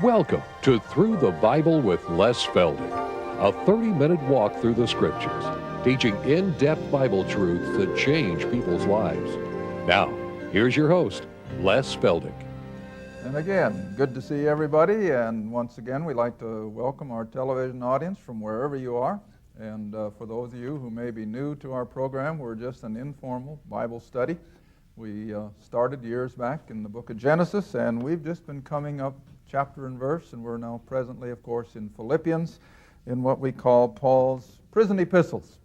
Welcome to Through the Bible with Les Feldick, a 30-minute walk through the Scriptures, teaching in-depth Bible truths that change people's lives. Now, here's your host, Les Feldick. And again, good to see everybody, and once again, we'd like to welcome our television audience from wherever you are. And for those of you who may be new to our program, we're just an informal Bible study. We started years back in the book of Genesis, and we've just been coming up chapter and verse, and we're now presently, of course, in Philippians, in what we call Paul's prison epistles.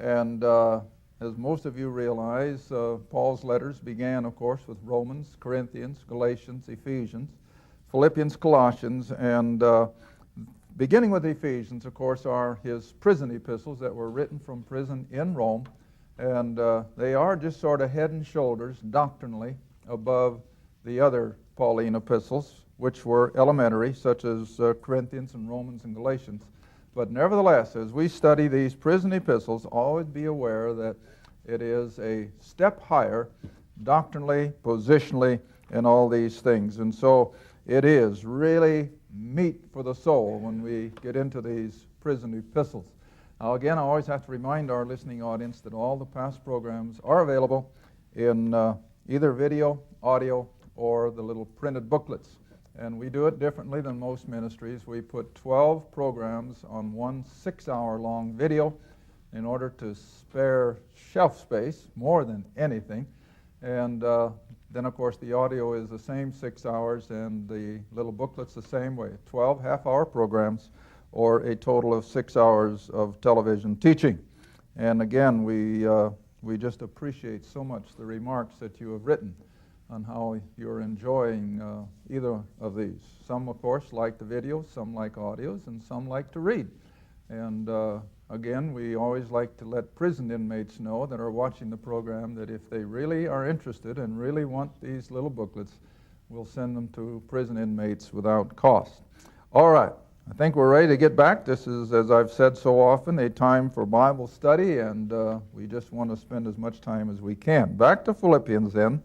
And as most of you realize, Paul's letters began, of course, with Romans, Corinthians, Galatians, Ephesians, Philippians, Colossians, and beginning with Ephesians, of course, are his prison epistles that were written from prison in Rome, and they are just sort of head and shoulders, doctrinally, above the other Pauline epistles, which were elementary, such as Corinthians and Romans and Galatians. But nevertheless, as we study these prison epistles, always be aware that it is a step higher, doctrinally, positionally, and all these things. And so it is really meat for the soul when we get into these prison epistles. Now again, I always have to remind our listening audience that all the past programs are available in either video, audio, or the little printed booklets. And we do it differently than most ministries. We put 12 programs on one 6-hour long video in order to spare shelf space more than anything. And then, of course, the audio is the same 6 hours, and the little booklet's the same way. 12 half-hour programs, or a total of 6 hours of television teaching. And again, we just appreciate so much the remarks that you have written on how you're enjoying either of these. Some, of course, like the videos, some like audios, and some like to read. And again, we always like to let prison inmates know that are watching the program that if they really are interested and really want these little booklets, we'll send them to prison inmates without cost. All right, I think we're ready to get back. This is, as I've said so often, a time for Bible study, and we just want to spend as much time as we can. Back to Philippians then.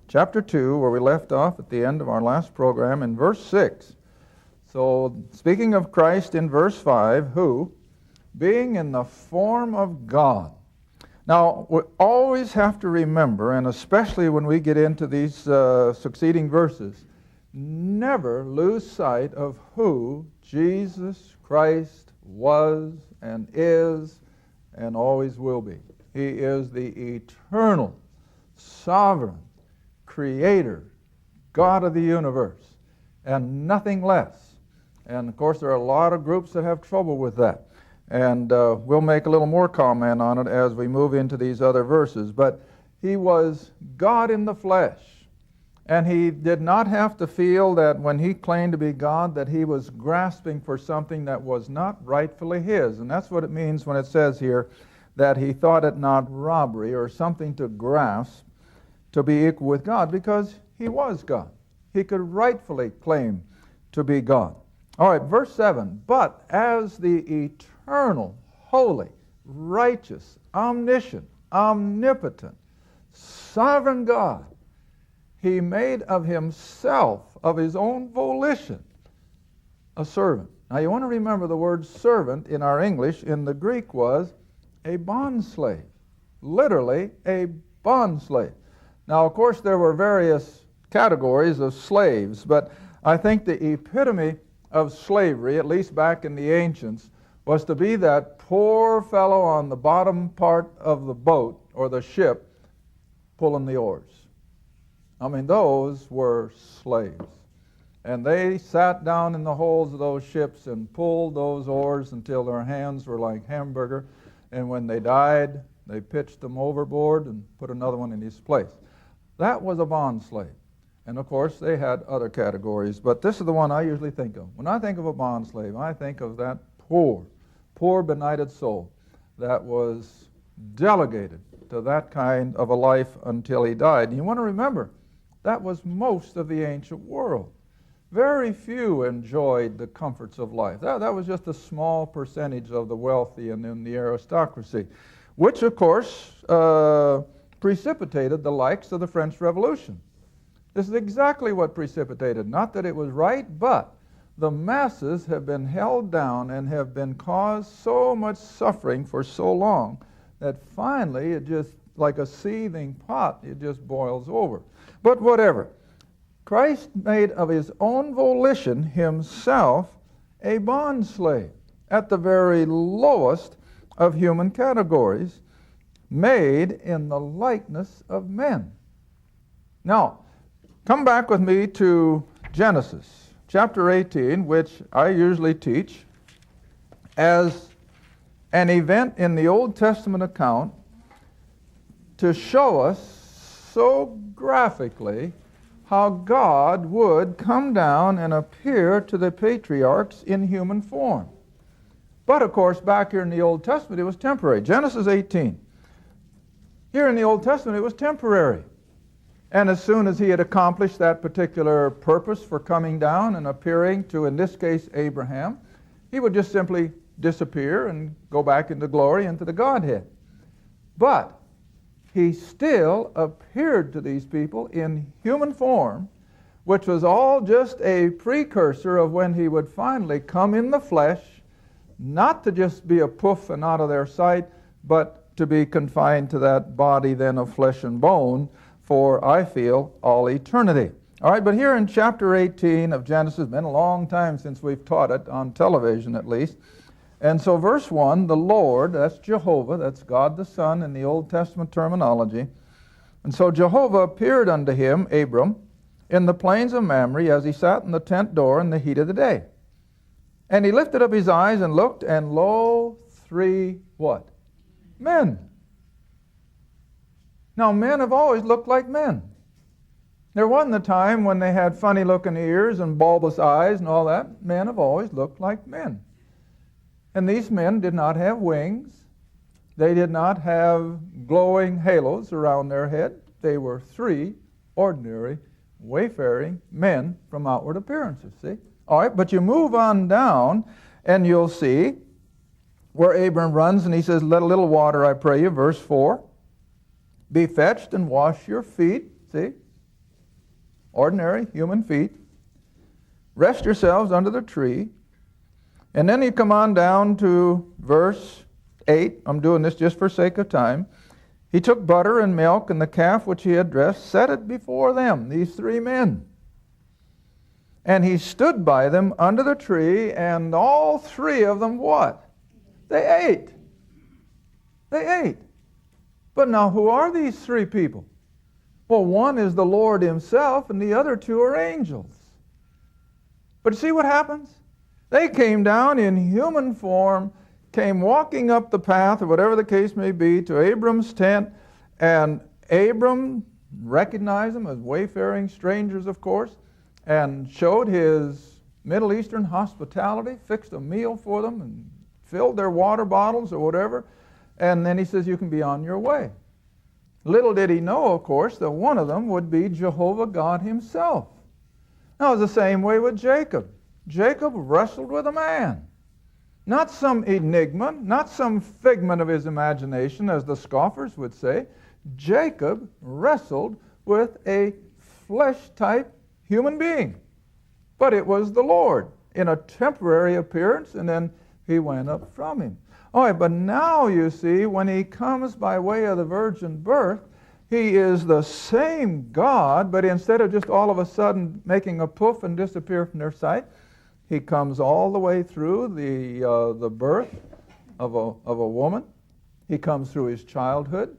Chapter 2, where we left off at the end of our last program in verse 6. So, speaking of Christ in verse 5, who, being in the form of God. Now, we always have to remember, and especially when we get into these succeeding verses, never lose sight of who Jesus Christ was and is and always will be. He is the eternal, sovereign, Creator, God of the universe, and nothing less. And of course, there are a lot of groups that have trouble with that. And we'll make a little more comment on it as we move into these other verses. But he was God in the flesh. And he did not have to feel that when he claimed to be God that he was grasping for something that was not rightfully his. And that's what it means when it says here that he thought it not robbery or something to grasp to be equal with God, because he was God. He could rightfully claim to be God. All right, verse 7, but as the eternal, holy, righteous, omniscient, omnipotent, sovereign God, he made of himself, of his own volition, a servant. Now you want to remember the word servant in our English, in the Greek was a bondslave. Literally a bondslave. Now, of course, there were various categories of slaves, but I think the epitome of slavery, at least back in the ancients, was to be that poor fellow on the bottom part of the boat or the ship pulling the oars. I mean, those were slaves. And they sat down in the holds of those ships and pulled those oars until their hands were like hamburger. And when they died, they pitched them overboard and put another one in his place. That was a bond slave. And of course, they had other categories, but this is the one I usually think of. When I think of a bond slave, I think of that poor benighted soul that was delegated to that kind of a life until he died. And you want to remember, that was most of the ancient world. Very few enjoyed the comforts of life. That was just a small percentage of the wealthy and in the aristocracy, which, of course, precipitated the likes of the French Revolution. This is exactly what precipitated. Not that it was right, but the masses have been held down and have been caused so much suffering for so long that finally it just, like a seething pot, it just boils over. But whatever. Christ made of his own volition himself a bondslave at the very lowest of human categories, made in the likeness of men. Now, come back with me to Genesis chapter 18, which I usually teach as an event in the Old Testament account to show us so graphically how God would come down and appear to the patriarchs in human form. But of course, back here in the Old Testament, it was temporary. Genesis 18. Here in the Old Testament, it was temporary. And as soon as he had accomplished that particular purpose for coming down and appearing to, in this case, Abraham, he would just simply disappear and go back into glory, into the Godhead. But he still appeared to these people in human form, which was all just a precursor of when he would finally come in the flesh, not to just be a poof and out of their sight, but to be confined to that body then of flesh and bone for, I feel, all eternity. All right, but here in chapter 18 of Genesis, it's been a long time since we've taught it, on television at least. And so verse 1, the Lord, that's Jehovah, that's God the Son in the Old Testament terminology. And so Jehovah appeared unto him, Abram, in the plains of Mamre as he sat in the tent door in the heat of the day. And he lifted up his eyes and looked, and lo, three what? Men. Now, men have always looked like men. There wasn't a time when they had funny-looking ears and bulbous eyes and all that. Men have always looked like men. And these men did not have wings. They did not have glowing halos around their head. They were three ordinary, wayfaring men from outward appearances, see? All right, but you move on down, and you'll see where Abram runs, and he says, let a little water, I pray you, verse 4. Be fetched and wash your feet, see? Ordinary human feet. Rest yourselves under the tree. And then you come on down to verse 8. I'm doing this just for sake of time. He took butter and milk and the calf which he had dressed, set it before them, these three men. And he stood by them under the tree, and all three of them what? They ate. They ate. But now who are these three people? Well, one is the Lord himself, and the other two are angels. But see what happens? They came down in human form, came walking up the path, or whatever the case may be, to Abram's tent, and Abram recognized them as wayfaring strangers, of course, and showed his Middle Eastern hospitality, fixed a meal for them, and filled their water bottles or whatever, and then he says, you can be on your way. Little did he know, of course, that one of them would be Jehovah God himself. Now, it's the same way with Jacob. Jacob wrestled with a man. Not some enigma, not some figment of his imagination, as the scoffers would say. Jacob wrestled with a flesh-type human being. But it was the Lord in a temporary appearance, and then he went up from him. All right, but now you see, when he comes by way of the virgin birth, he is the same God, but instead of just all of a sudden making a poof and disappear from their sight, he comes all the way through the birth of a woman. He comes through his childhood.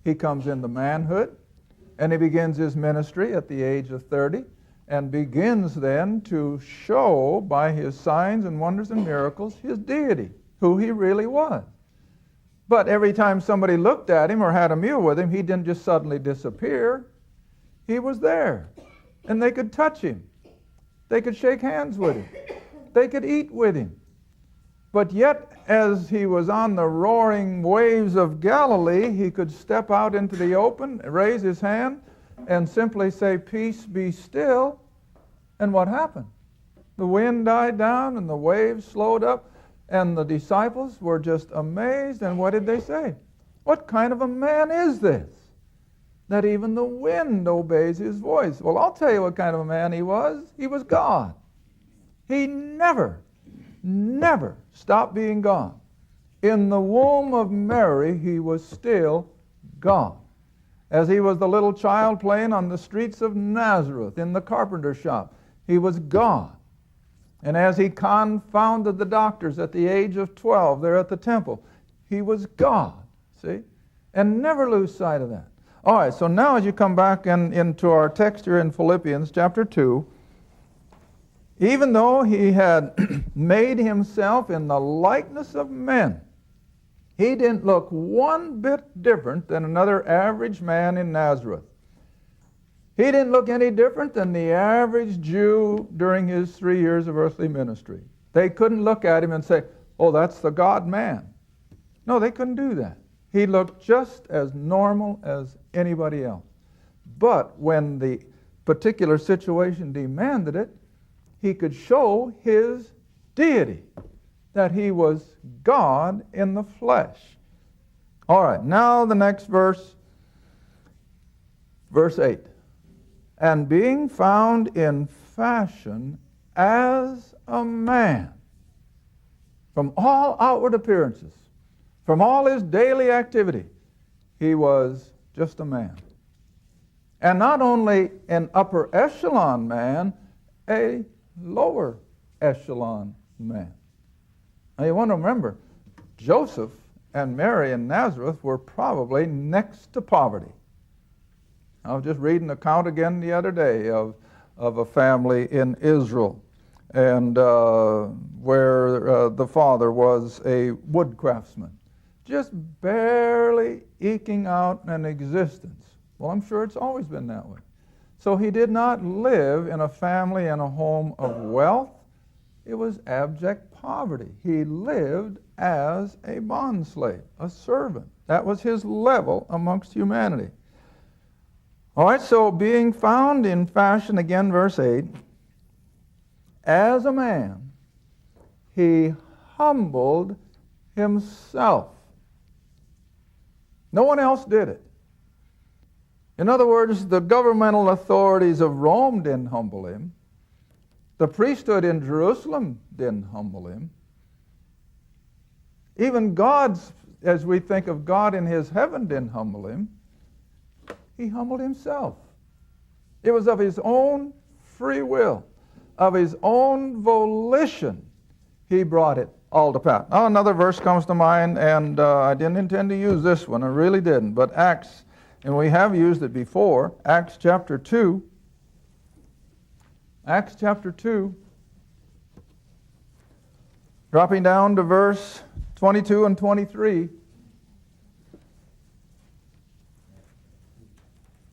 He comes into manhood. And he begins his ministry at the age of 30 and begins then to show by his signs and wonders and miracles his deity, who he really was. But every time somebody looked at him or had a meal with him, he didn't just suddenly disappear. He was there. And they could touch him. They could shake hands with him. They could eat with him. But yet, as he was on the roaring waves of Galilee, he could step out into the open, raise his hand, and simply say, peace be still. And what happened? The wind died down and the waves slowed up, and the disciples were just amazed. And what did they say? What kind of a man is this, that even the wind obeys his voice? Well, I'll tell you what kind of a man he was. He was God. He never stopped being God. In the womb of Mary, he was still God. As he was the little child playing on the streets of Nazareth in the carpenter shop, he was God. And as he confounded the doctors at the age of 12 there at the temple, he was God. See? And never lose sight of that. All right, so now as you come back into our text here in Philippians chapter 2, even though he had made himself in the likeness of men, he didn't look one bit different than another average man in Nazareth. He didn't look any different than the average Jew during his 3 years of earthly ministry. They couldn't look at him and say, oh, that's the God-man. No, they couldn't do that. He looked just as normal as anybody else. But when the particular situation demanded it, he could show his deity, that he was God in the flesh. All right, now the next verse, verse 8. And being found in fashion as a man, from all outward appearances, from all his daily activity, he was just a man. And not only an upper echelon man, a lower echelon man. Now you want to remember, Joseph and Mary in Nazareth were probably next to poverty. I was just reading an account again the other day of a family in Israel, and where the father was a wood craftsman, just barely eking out an existence. Well, I'm sure it's always been that way. So he did not live in a family and a home of wealth. It was abject poverty. He lived as a bondslave, a servant. That was his level amongst humanity. All right, so being found in fashion, again, verse 8, as a man, he humbled himself. No one else did it. In other words, the governmental authorities of Rome didn't humble him. The priesthood in Jerusalem didn't humble him. Even God's, as we think of God in his heaven, didn't humble him. He humbled himself. It was of his own free will, of his own volition, he brought it all to pass. Now another verse comes to mind, and I didn't intend to use this one, I really didn't, but Acts, and we have used it before, Acts chapter 2. Acts chapter 2, dropping down to verse 22 and 23.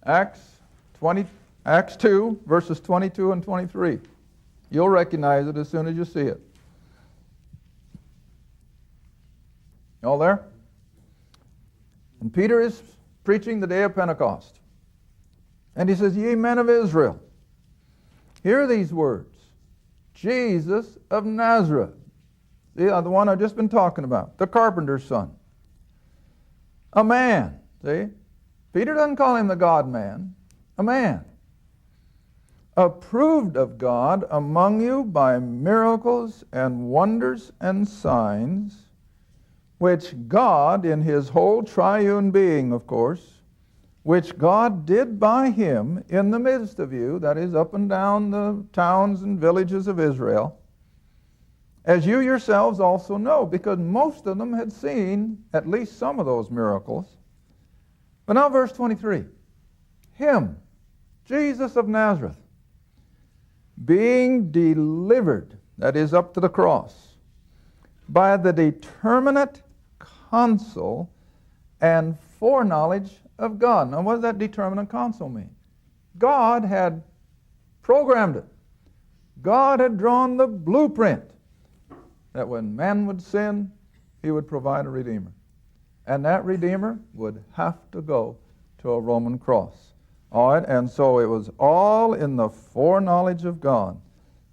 Acts 2, verses 22 and 23. You'll recognize it as soon as you see it. You all there? And Peter is preaching the day of Pentecost. And he says, ye men of Israel, hear these words. Jesus of Nazareth, the one I've just been talking about, the carpenter's son. A man, see? Peter doesn't call him the God-man, a man. Approved of God among you by miracles and wonders and signs, which God, in his whole triune being, of course, which God did by him in the midst of you, that is, up and down the towns and villages of Israel, as you yourselves also know, because most of them had seen at least some of those miracles. But now verse 23, him, Jesus of Nazareth, being delivered, that is, up to the cross, by the determinate counsel and foreknowledge of God. Now what does that determinate counsel mean? God had programmed it. God had drawn the blueprint that when man would sin, he would provide a Redeemer. And that Redeemer would have to go to a Roman cross. All right, and so it was all in the foreknowledge of God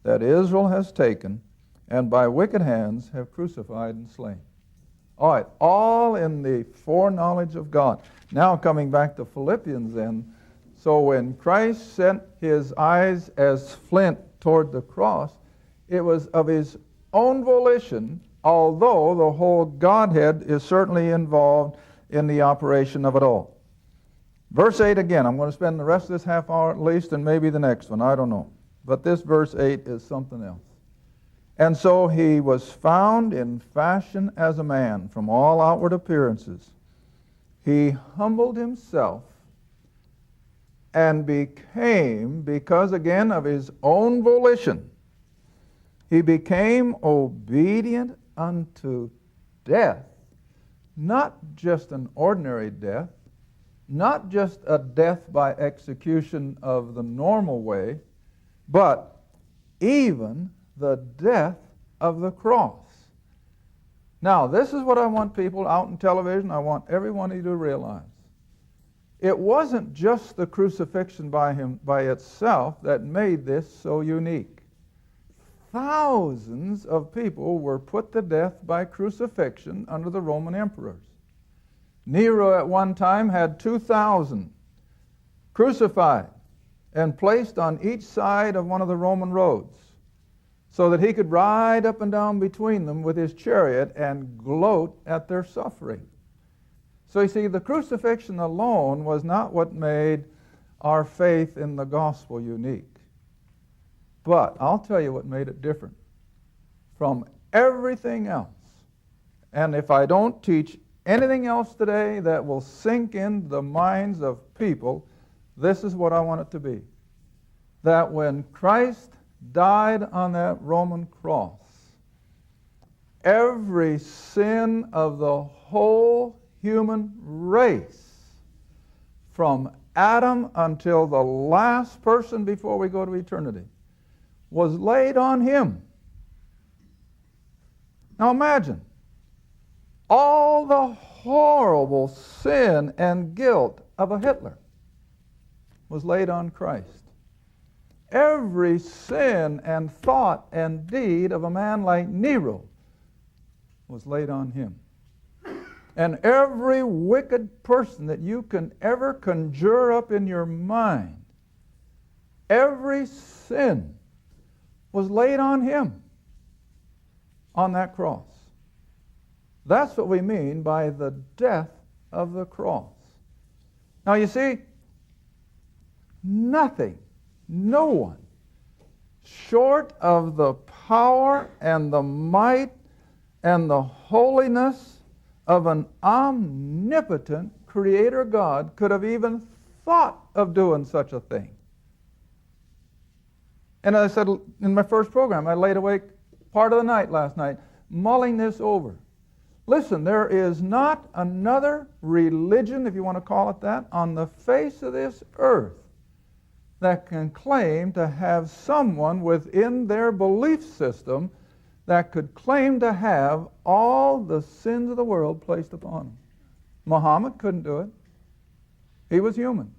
that Israel has taken and by wicked hands have crucified and slain. All right, all in the foreknowledge of God. Now coming back to Philippians then, so when Christ sent his eyes as flint toward the cross, It was of his own volition, although the whole Godhead is certainly involved in the operation of it all. Verse 8 again. I'm going to spend the rest of this half hour at least, and maybe the next one. I don't know. But this verse 8 is something else. And so he was found in fashion as a man from all outward appearances. He humbled himself and became, because again of his own volition, he became obedient unto death. Not just an ordinary death, not just a death by execution of the normal way, but even the death of the cross. Now, this is what I want people out in television, I want every one of you to realize. It wasn't just the crucifixion by itself that made this so unique. Thousands of people were put to death by crucifixion under the Roman emperors. Nero at one time had 2,000 crucified and placed on each side of one of the Roman roads so that he could ride up and down between them with his chariot and gloat at their suffering. So you see, the crucifixion alone was not what made our faith in the gospel unique. But I'll tell you what made it different from everything else. And if I don't teach anything else today that will sink into the minds of people, this is what I want it to be. That when Christ died on that Roman cross, every sin of the whole human race, from Adam until the last person before we go to eternity, was laid on him. Now imagine, all the horrible sin and guilt of a Hitler was laid on Christ. Every sin and thought and deed of a man like Nero was laid on him. And every wicked person that you can ever conjure up in your mind, every sin was laid on him on that cross. That's what we mean by the death of the cross. Now you see, nothing, no one, short of the power and the might and the holiness of an omnipotent Creator God could have even thought of doing such a thing. And as I said in my first program, I laid awake part of the night last night mulling this over. Listen, there is not another religion, if you want to call it that, on the face of this earth that can claim to have someone within their belief system that could claim to have all the sins of the world placed upon him. Muhammad couldn't do it. He was human.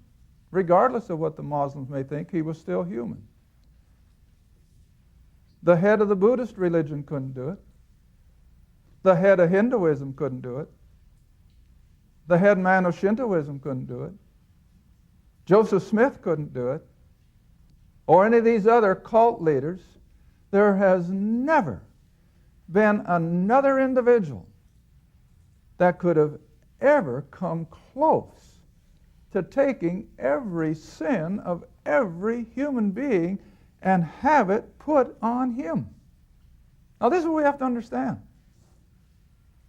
Regardless of what the Muslims may think, he was still human. The head of the Buddhist religion couldn't do it. The head of Hinduism couldn't do it. The head man of Shintoism couldn't do it. Joseph Smith couldn't do it. Or any of these other cult leaders. There has never been another individual that could have ever come close to taking every sin of every human being and have it put on him. Now this is what we have to understand.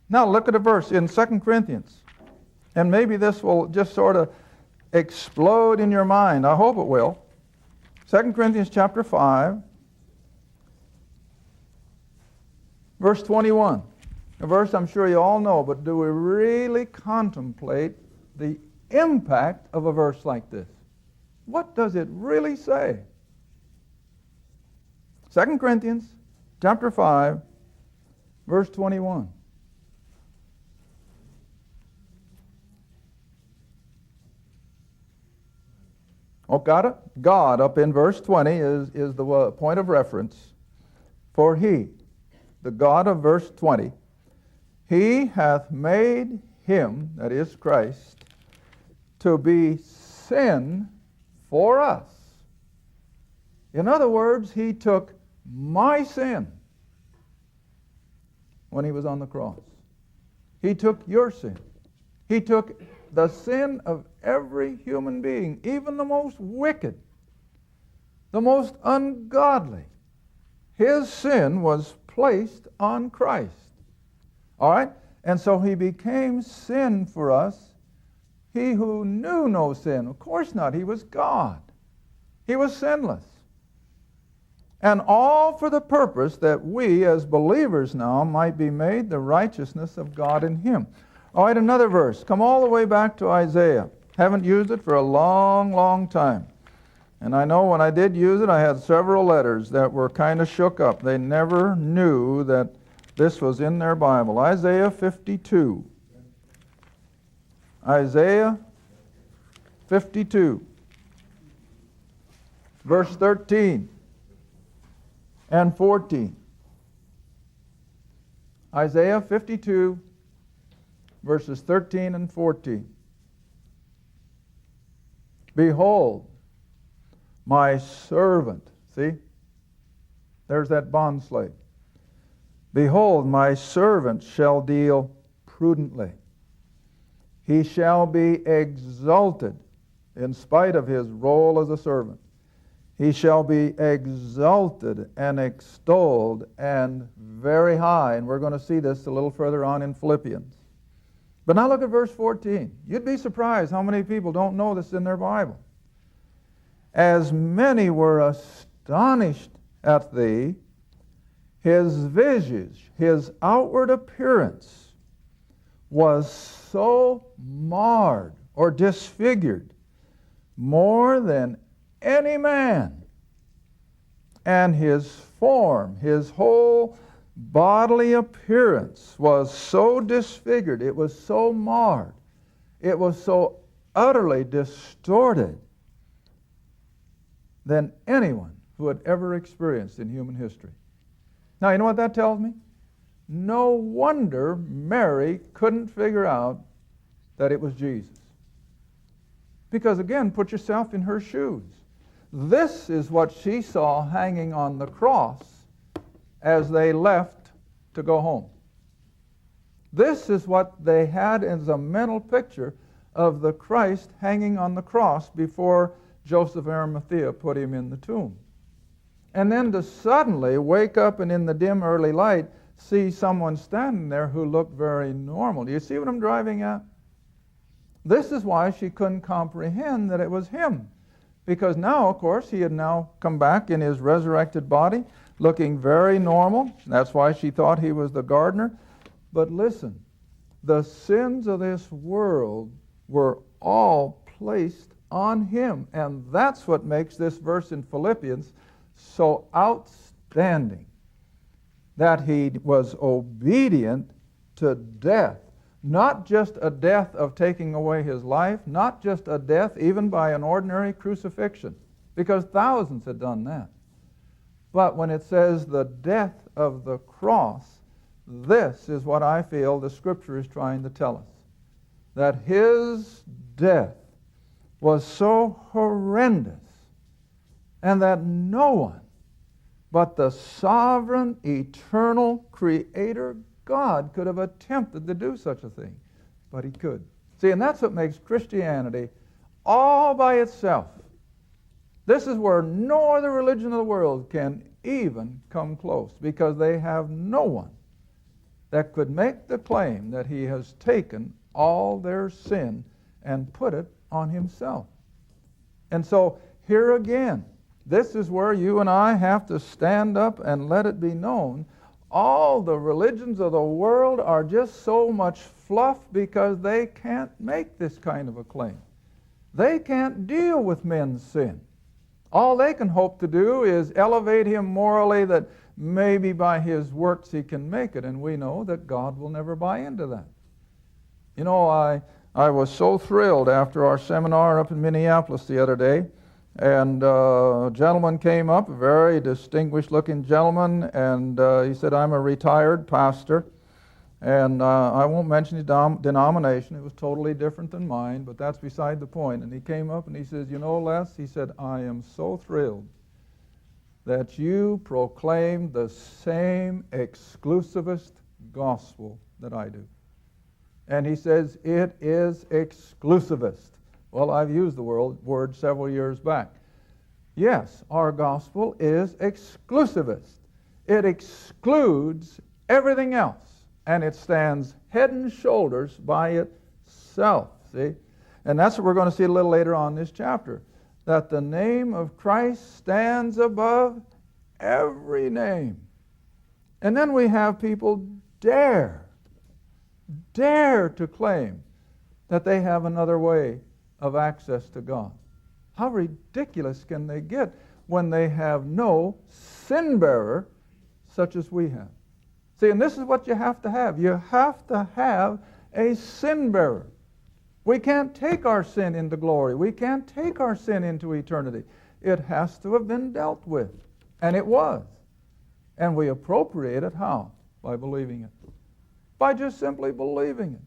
Now look at a verse in 2 Corinthians. And maybe this will just sort of explode in your mind. I hope it will. 2 Corinthians chapter 5, verse 21. A verse I'm sure you all know, but do we really contemplate the impact of a verse like this? What does it really say? 2 Corinthians chapter 5, verse 21. Oh, got it? God, up in verse 20, is the point of reference. For he, the God of verse 20, he hath made him, that is Christ, to be sin for us. In other words, he took my sin when he was on the cross. He took your sin. He took the sin of every human being, even the most wicked, the most ungodly. His sin was placed on Christ. All right? And so he became sin for us. He who knew no sin. Of course not. He was God. He was sinless. And all for the purpose that we as believers now might be made the righteousness of God in him. All right, another verse. Come all the way back to Isaiah. Haven't used it for a long, long time. And I know when I did use it, I had several letters that were kind of shook up. They never knew that this was in their Bible. Isaiah 52. Isaiah 52. Verse 13 and 14. Isaiah 52, verses 13 and 14. Behold, my servant. See? There's that bondslave. Behold, my servant shall deal prudently. He shall be exalted in spite of his role as a servant. He shall be exalted and extolled and very high. And we're going to see this a little further on in Philippians. But now look at verse 14. You'd be surprised how many people don't know this in their Bible. As many were astonished at thee, his visage, his outward appearance, was so marred or disfigured more than any man, and his form, his whole bodily appearance was so disfigured, it was so marred, it was so utterly distorted than anyone who had ever experienced in human history. Now, you know what that tells me? No wonder Mary couldn't figure out that it was Jesus. Because again, put yourself in her shoes. This is what she saw hanging on the cross as they left to go home. This is what they had as a mental picture of the Christ hanging on the cross before Joseph of Arimathea put him in the tomb. And then to suddenly wake up and in the dim early light see someone standing there who looked very normal. Do you see what I'm driving at? This is why she couldn't comprehend that it was him. Because now, of course, he had now come back in his resurrected body, looking very normal. That's why she thought he was the gardener. But listen, the sins of this world were all placed on him. And that's what makes this verse in Philippians so outstanding. That he was obedient to death. Not just a death of taking away his life, not just a death even by an ordinary crucifixion, because thousands had done that. But when it says the death of the cross, this is what I feel the Scripture is trying to tell us. That his death was so horrendous, and that no one but the sovereign, eternal Creator God could have attempted to do such a thing, but he could. See, and that's what makes Christianity all by itself. This is where no other religion of the world can even come close, because they have no one that could make the claim that he has taken all their sin and put it on himself. And so here again, this is where you and I have to stand up and let it be known. All the religions of the world are just so much fluff because they can't make this kind of a claim. They can't deal with men's sin. All they can hope to do is elevate him morally, that maybe by his works he can make it, and we know that God will never buy into that. You know, I was so thrilled after our seminar up in Minneapolis the other day, and a gentleman came up, a very distinguished-looking gentleman, and he said, I'm a retired pastor, and I won't mention his denomination. It was totally different than mine, but that's beside the point. And he came up and he says, you know, Les, he said, I am so thrilled that you proclaim the same exclusivist gospel that I do. And he says it is exclusivist. Well, I've used the word several years back. Yes, our gospel is exclusivist. It excludes everything else, and it stands head and shoulders by itself, see? And that's what we're going to see a little later on in this chapter, that the name of Christ stands above every name. And then we have people dare to claim that they have another way of access to God. How ridiculous can they get when they have no sin bearer such as we have? See, and this is what you have to have. You have to have a sin bearer. We can't take our sin into glory. We can't take our sin into eternity. It has to have been dealt with. And it was. And we appropriate it how? By believing it. By just simply believing it.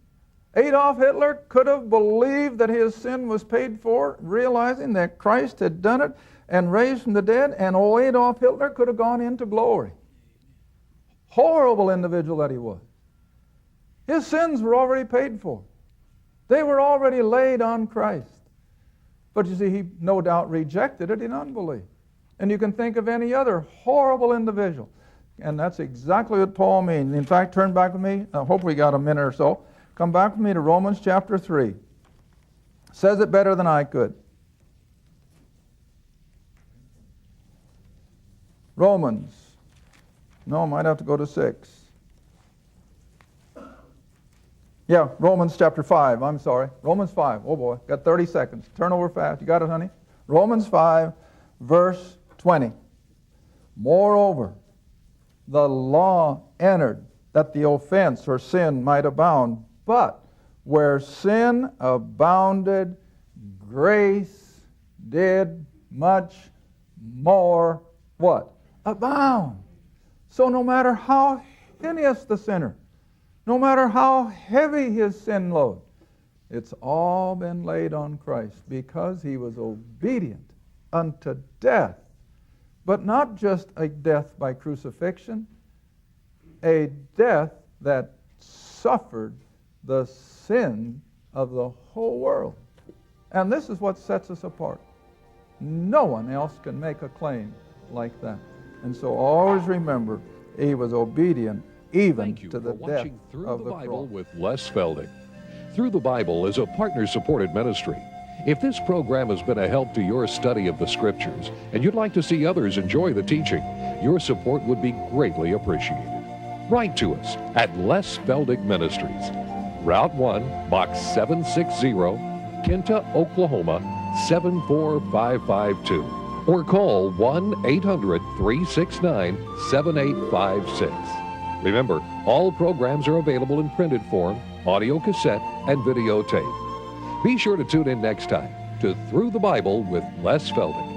Adolf Hitler could have believed that his sin was paid for, realizing that Christ had done it and raised from the dead, and Adolf Hitler could have gone into glory. Horrible individual that he was. His sins were already paid for. They were already laid on Christ. But you see, he no doubt rejected it in unbelief. And you can think of any other horrible individual. And that's exactly what Paul means. In fact, turn back with me. I hope we got a minute or so. Come back with me to Romans chapter 3. Says it better than I could. Romans. No, I might have to go to 6. Yeah, Romans chapter 5. I'm sorry. Romans 5. Oh boy, got 30 seconds. Turn over fast. You got it, honey? Romans 5, verse 20. Moreover, the law entered that the offense or sin might abound. But where sin abounded, grace did much more what? Abound. So no matter how heinous the sinner, no matter how heavy his sin load, it's all been laid on Christ because he was obedient unto death. But not just a death by crucifixion, a death that suffered the sin of the whole world. And this is what sets us apart. No one else can make a claim like that. And so always remember, he was obedient even to the death of the Bible cross. with Les Feldick. Through the Bible is a partner-supported ministry. If this program has been a help to your study of the Scriptures and you'd like to see others enjoy the teaching, your support would be greatly appreciated. Write to us at Les Feldick Ministries, Route 1, Box 760, Kinta, Oklahoma 74552, or call 1-800-369-7856. Remember, all programs are available in printed form, audio cassette, and videotape. Be sure to tune in next time to Through the Bible with Les Feldick.